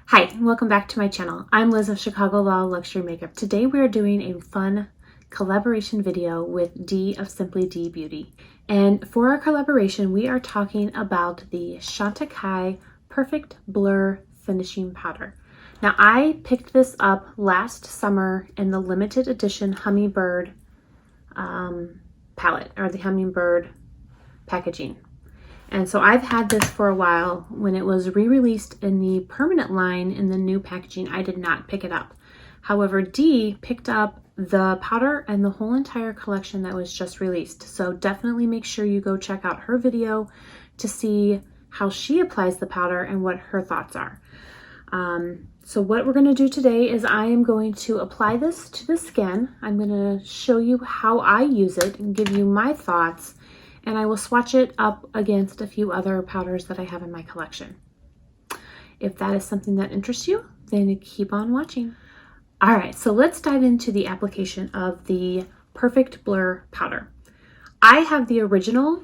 Hi, and welcome back to my channel. I'm Liz of Chicago Law Luxury Makeup. Today we are doing a fun collaboration video with Dee of SimplyDee Beauty. And for our collaboration, we are talking about the Chantecaille Perfect Blur Finishing Powder. Now, I picked this up last summer in the limited edition Hummingbird palette, or the Hummingbird packaging. And so I've had this for a while. When it was re-released in the permanent line in the new packaging, I did not pick it up. However, Dee picked up the powder and the whole entire collection that was just released. So definitely make sure you go check out her video to see how she applies the powder and what her thoughts are. So what we're going to do today is I am going to apply this to the skin. I'm going to show you how I use it and give you my thoughts. And I will swatch it up against a few other powders that I have in my collection. If that is something that interests you, then keep on watching. All right, so let's dive into the application of the Perfect Blur powder. I have the original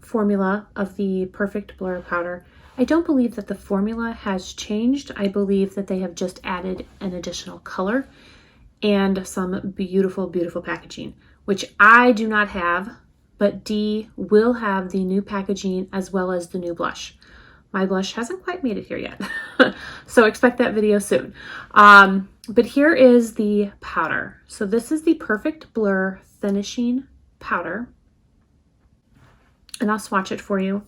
formula of the Perfect Blur powder. I don't believe that the formula has changed. I believe that they have just added an additional color and some beautiful, beautiful packaging, which I do not have. But Dee will have the new packaging as well as the new blush. My blush hasn't quite made it here yet, so expect that video soon. But here is the powder. So this is the Perfect Blur Finishing Powder, and I'll swatch it for you.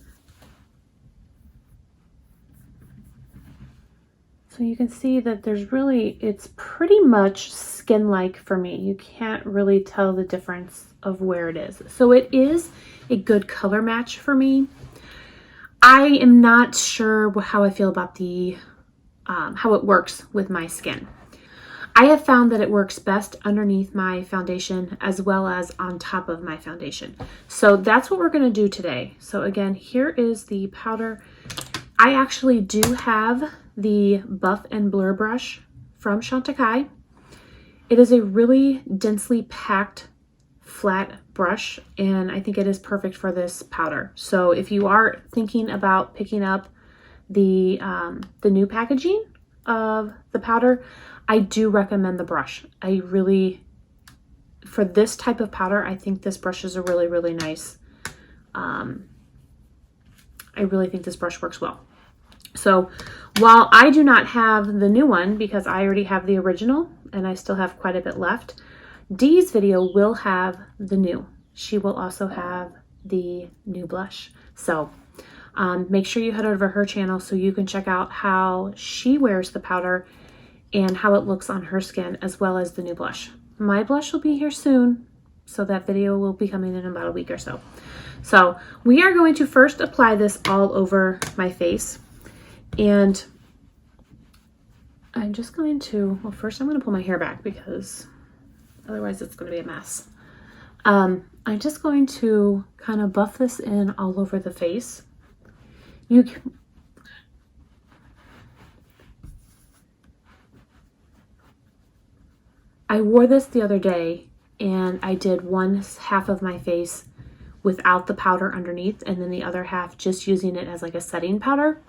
So you can see that it's pretty much skin-like for me. You can't really tell the difference of where it is. So it is a good color match for me. I am not sure how I feel about the how it works with my skin. I have found that it works best underneath my foundation as well as on top of my foundation. So that's what we're going to do today. So again, here is the powder. I actually do have the Buff and Blur brush from Chantecaille. It is a really densely packed flat brush, and I think it is perfect for this powder. So if you are thinking about picking up the new packaging of the powder, I do recommend the brush. For this type of powder, I think this brush is a really, really nice. I really think this brush works well. So while I do not have the new one because I already have the original and I still have quite a bit left, Dee's video will have the new. She will also have the new blush. So make sure you head over to her channel so you can check out how she wears the powder and how it looks on her skin, as well as the new blush. My blush will be here soon, so that video will be coming in about a week or so. So we are going to first apply this all over my face. And I'm just going to, well, first I'm going to pull my hair back because otherwise it's going to be a mess. I'm just going to kind of buff this in all over the face. I wore this the other day and I did one half of my face without the powder underneath and then the other half just using it as like a setting powder.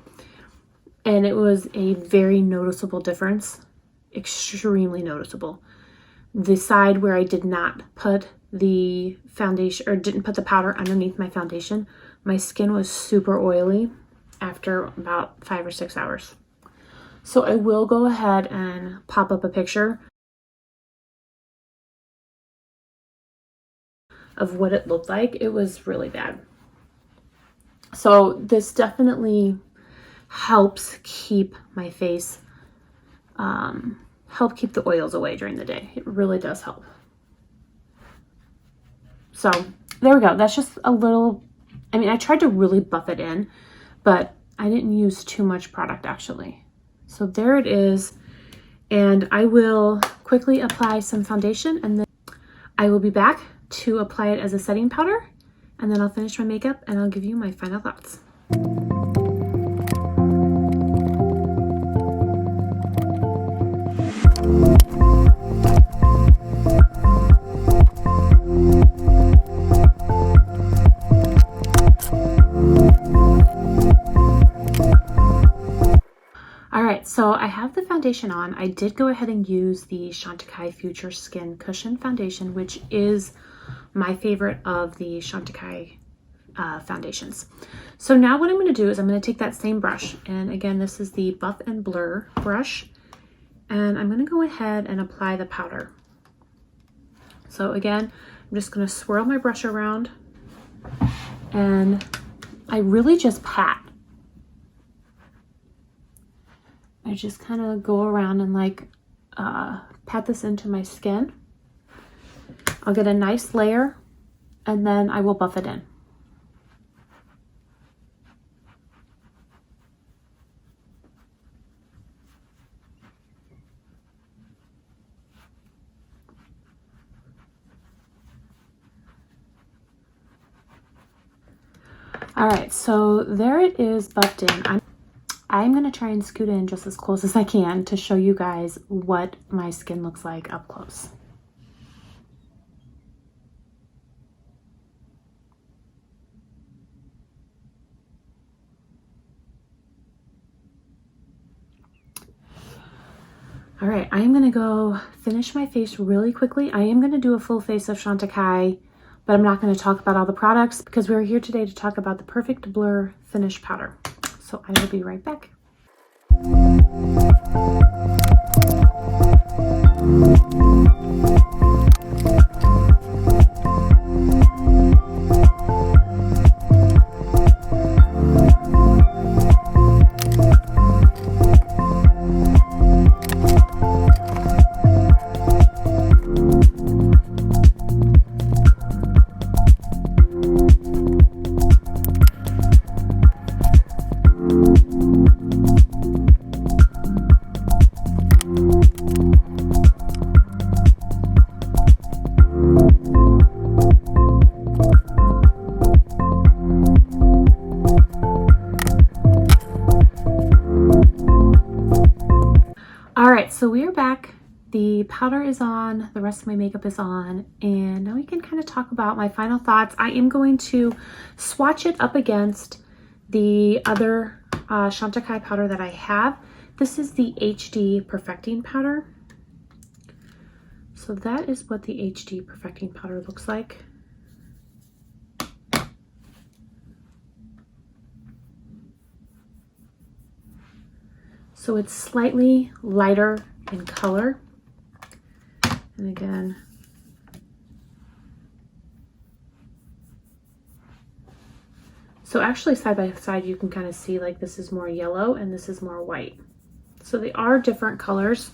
And it was a very noticeable difference, extremely noticeable. The side where I did not put the foundation or didn't put the powder underneath my foundation, my skin was super oily after about 5 or 6 hours. So I will go ahead and pop up a picture of what it looked like. It was really bad. So this definitely helps keep my face, help keep the oils away during the day. It really does help. So there we go. That's just a little, I mean, I tried to really buff it in, but I didn't use too much product actually. So there it is. And I will quickly apply some foundation and then I will be back to apply it as a setting powder. And then I'll finish my makeup and I'll give you my final thoughts. So I have the foundation on. I did go ahead and use the Chantecaille Future Skin Cushion Foundation, which is my favorite of the Chantecaille foundations. So now what I'm going to do is I'm going to take that same brush, and again, this is the Buff and Blur brush, and I'm going to go ahead and apply the powder. So again, I'm just going to swirl my brush around, and I really just pat. I just kind of go around and like pat this into my skin. I'll get a nice layer, and then I will buff it in. All right, so there it is buffed in. I'm going to try and scoot in just as close as I can to show you guys what my skin looks like up close. All right, I am going to go finish my face really quickly. I am going to do a full face of Chantecaille, but I'm not going to talk about all the products because we're here today to talk about the Perfect Blur Finish Powder. So I will be right back. So we are back. The powder is on, the rest of my makeup is on, and now we can kind of talk about my final thoughts. I am going to swatch it up against the other Chantecaille powder that I have. This is the HD Perfecting Powder. So that is what the HD Perfecting Powder looks like. So it's slightly lighter in color. And again, so actually side by side you can kind of see like this is more yellow and this is more white. So they are different colors,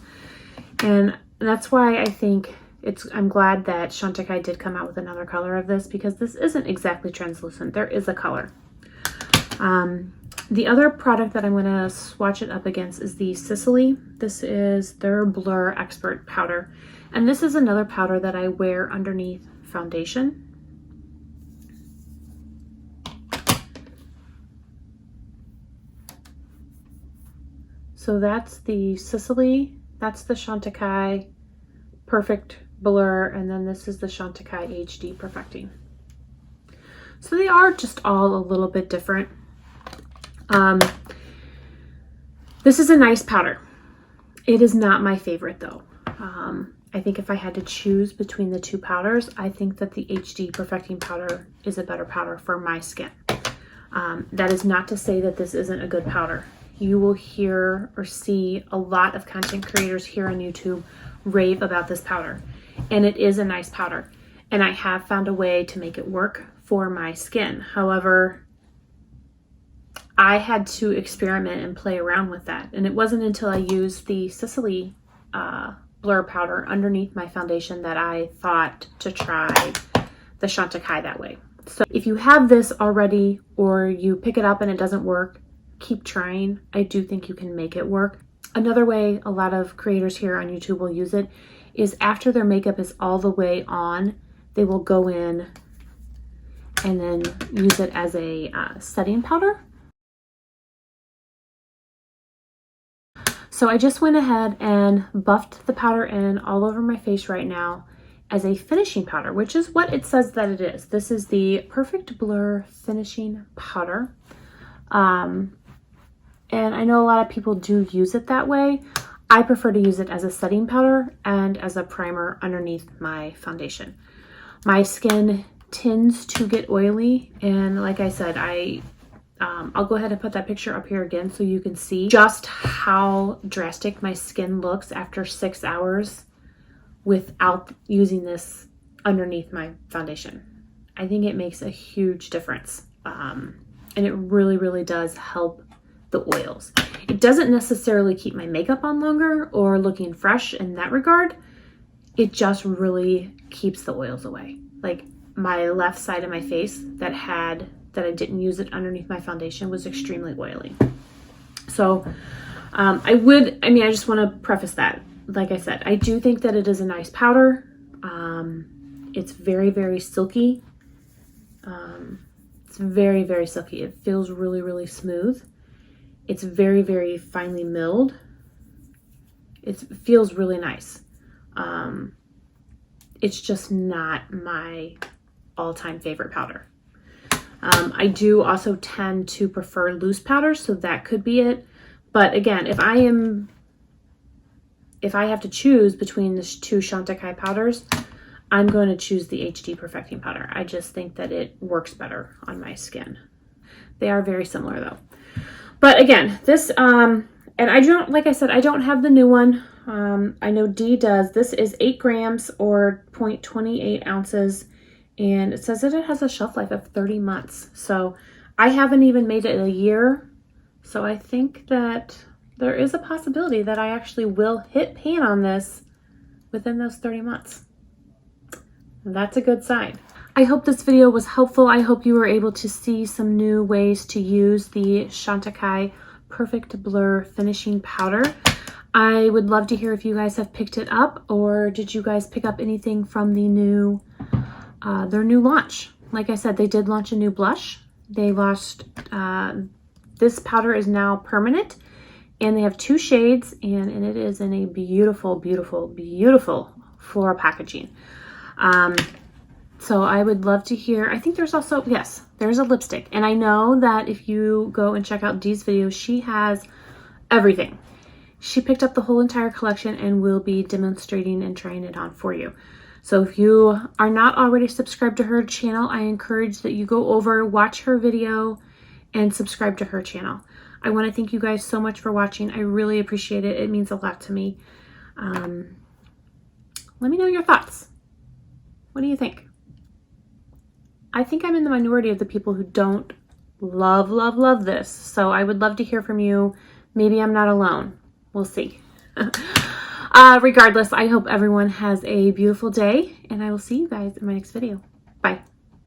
and that's why I think I'm glad that Chantecaille did come out with another color of this, because this isn't exactly translucent. There is a color. The other product that I'm going to swatch it up against is the Sicily. This is their Blur Expert Powder. And this is another powder that I wear underneath foundation. So that's the Sicily, that's the Chantecaille Perfect Blur, and then this is the Chantecaille HD Perfecting. So they are just all a little bit different. This is a nice powder. It is not my favorite though. I think if I had to choose between the two powders, I think that the HD Perfecting Powder is a better powder for my skin. That is not to say that this isn't a good powder. You will hear or see a lot of content creators here on YouTube rave about this powder, and it is a nice powder, and I have found a way to make it work for my skin. However, I had to experiment and play around with that, and it wasn't until I used the Sicily Blur powder underneath my foundation that I thought to try the Chantecaille that way. So if you have this already, or you pick it up and it doesn't work, keep trying. I do think you can make it work. Another way a lot of creators here on YouTube will use it is after their makeup is all the way on, they will go in and then use it as a setting powder. So I just went ahead and buffed the powder in all over my face right now as a finishing powder, which is what it says that it is. This is the Perfect Blur Finishing Powder. And I know a lot of people do use it that way. I prefer to use it as a setting powder and as a primer underneath my foundation. My skin tends to get oily, and like I said, I'll go ahead and put that picture up here again so you can see just how drastic my skin looks after 6 hours without using this underneath my foundation. I think it makes a huge difference, and it really, really does help the oils. It doesn't necessarily keep my makeup on longer or looking fresh in that regard. It just really keeps the oils away. Like my left side of my face that I didn't use it underneath my foundation was extremely oily. So I just want to preface that. Like I said, I do think that it is a nice powder. It's very, very silky. It's very, very silky. It feels really, really smooth. It's very, very finely milled. It feels really nice. It's just not my all-time favorite powder. I do also tend to prefer loose powders, so that could be it. But again, if I have to choose between the two Chantecaille powders, I'm going to choose the HD Perfecting Powder. I just think that it works better on my skin. They are very similar though. But again, this, and I don't, like I said, I don't have the new one. I know Dee does. This is 8 grams or 0.28 ounces. And it says that it has a shelf life of 30 months. So I haven't even made it a year. So I think that there is a possibility that I actually will hit pan on this within those 30 months. And that's a good sign. I hope this video was helpful. I hope you were able to see some new ways to use the Chantecaille Perfect Blur Finishing Powder. I would love to hear if you guys have picked it up, or did you guys pick up anything from the new their new launch. Like I said, they did launch a new blush. They launched, this powder is now permanent, and they have 2 shades, and it is in a beautiful, beautiful, beautiful floral packaging. So I would love to hear, I think there's also, yes, there's a lipstick. And I know that if you go and check out Dee's video, she has everything. She picked up the whole entire collection and will be demonstrating and trying it on for you. So if you are not already subscribed to her channel, I encourage that you go over, watch her video, and subscribe to her channel. I want to thank you guys so much for watching. I really appreciate it. It means a lot to me. Let me know your thoughts. What do you think? I think I'm in the minority of the people who don't love, love, love this. So I would love to hear from you. Maybe I'm not alone. We'll see. Regardless, I hope everyone has a beautiful day, and I will see you guys in my next video. Bye.